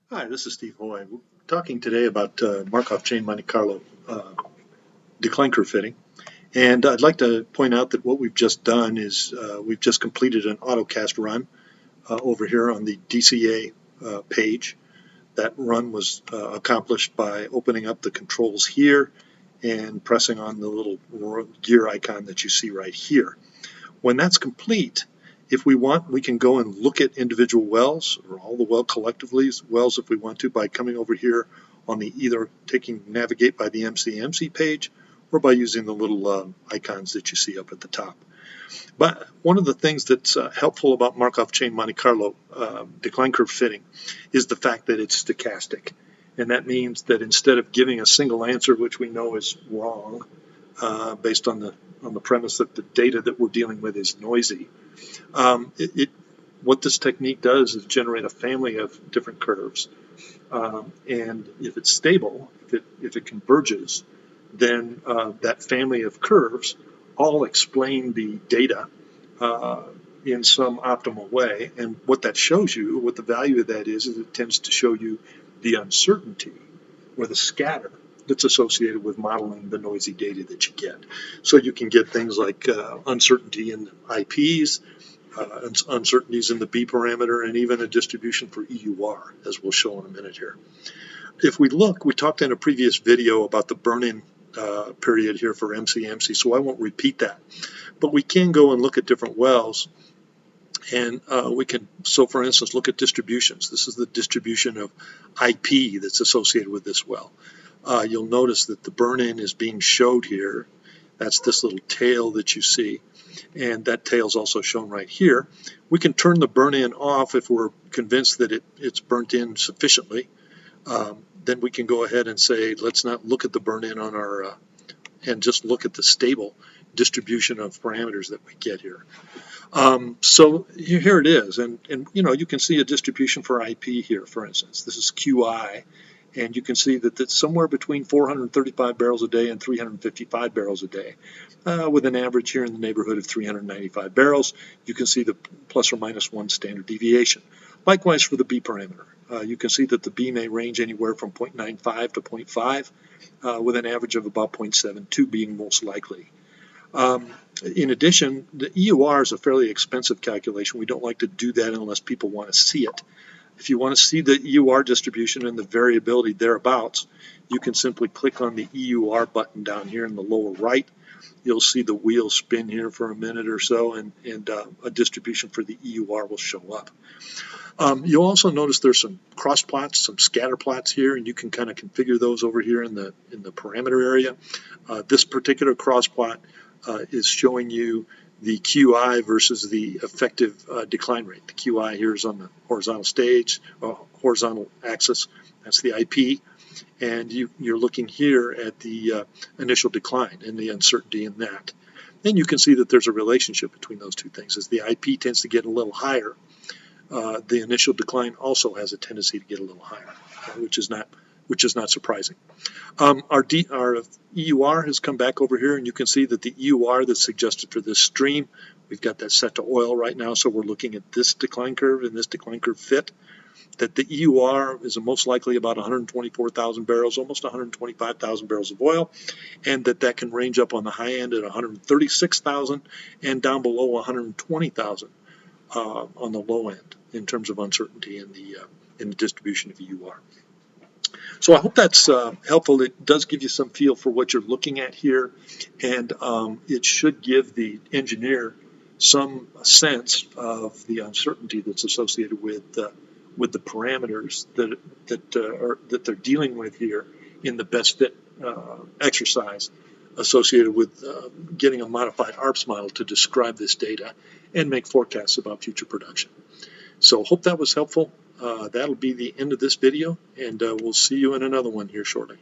Hi, this is Steve Hoye. We're talking today about Markov chain Monte Carlo decline curve fitting. And I'd like to point out that what we've just done is we've just completed an autocast run over here on the DCA page. That run was accomplished by opening up the controls here and pressing on the little gear icon that you see right here. When that's complete, if we want, we can go and look at individual wells or all the well collectively wells if we want to by coming over here on the either navigate by the MCMC page or by using the little icons that you see up at the top. But one of the things that's helpful about Markov chain Monte Carlo decline curve fitting is the fact that it's stochastic. And that means that instead of giving a single answer, which we know is wrong, based on the premise that the data that we're dealing with is noisy, what this technique does is generate a family of different curves, and if it's stable, if it converges, then that family of curves all explain the data in some optimal way. And what that shows you, what the value of that is it tends to show you the uncertainty or the scatter that's associated with modeling the noisy data that you get. So you can get things like uncertainty in IPs, uncertainties in the B parameter, and even a distribution for EUR, as we'll show in a minute here. If we look, we talked in a previous video about the burn-in period here for MCMC, so I won't repeat that. But we can go and look at different wells, and we can, so for instance, look at distributions. This is the distribution of IP that's associated with this well. You'll notice that the burn-in is being showed here. That's this little tail that you see, and that tail is also shown right here. We can turn the burn-in off if we're convinced that it's burnt in sufficiently. Then we can go ahead and say, let's not look at the burn-in on our, and just look at the stable distribution of parameters that we get here. So here it is, and you know, you can see a distribution for IP here, for instance. This is QI, and you can see that it's somewhere between 435 barrels a day and 355 barrels a day, with an average here in the neighborhood of 395 barrels. You can see the plus or minus 1 standard deviation. Likewise for the B parameter. You can see that the B may range anywhere from 0.95 to 0.5, with an average of about 0.72 being most likely. In addition, the EUR is a fairly expensive calculation. We don't like to do that unless people want to see it. If you want to see the EUR distribution and the variability thereabouts, you can simply click on the EUR button down here in the lower right. You'll see the wheel spin here for a minute or so, and a distribution for the EUR will show up. You'll also notice there's some cross plots, some scatter plots here, and you can kind of configure those over here in the parameter area. This particular cross plot is showing you the QI versus the effective decline rate. The QI here is on the horizontal horizontal axis. That's the IP. And you're looking here at the initial decline and the uncertainty in that. And you can see that there's a relationship between those two things. As the IP tends to get a little higher, the initial decline also has a tendency to get a little higher, which is not surprising. Our EUR has come back over here, and you can see that the EUR that's suggested for this stream, we've got that set to oil right now, so we're looking at this decline curve and this decline curve fit, that the EUR is most likely about 124,000 barrels, almost 125,000 barrels of oil, and that can range up on the high end at 136,000 and down below 120,000 on the low end in terms of uncertainty in the distribution of EUR. So I hope that's helpful. It does give you some feel for what you're looking at here, and it should give the engineer some sense of the uncertainty that's associated with the parameters that they're dealing with here in the best fit exercise associated with getting a modified ARPS model to describe this data and make forecasts about future production. So hope that was helpful. That'll be the end of this video, and we'll see you in another one here shortly.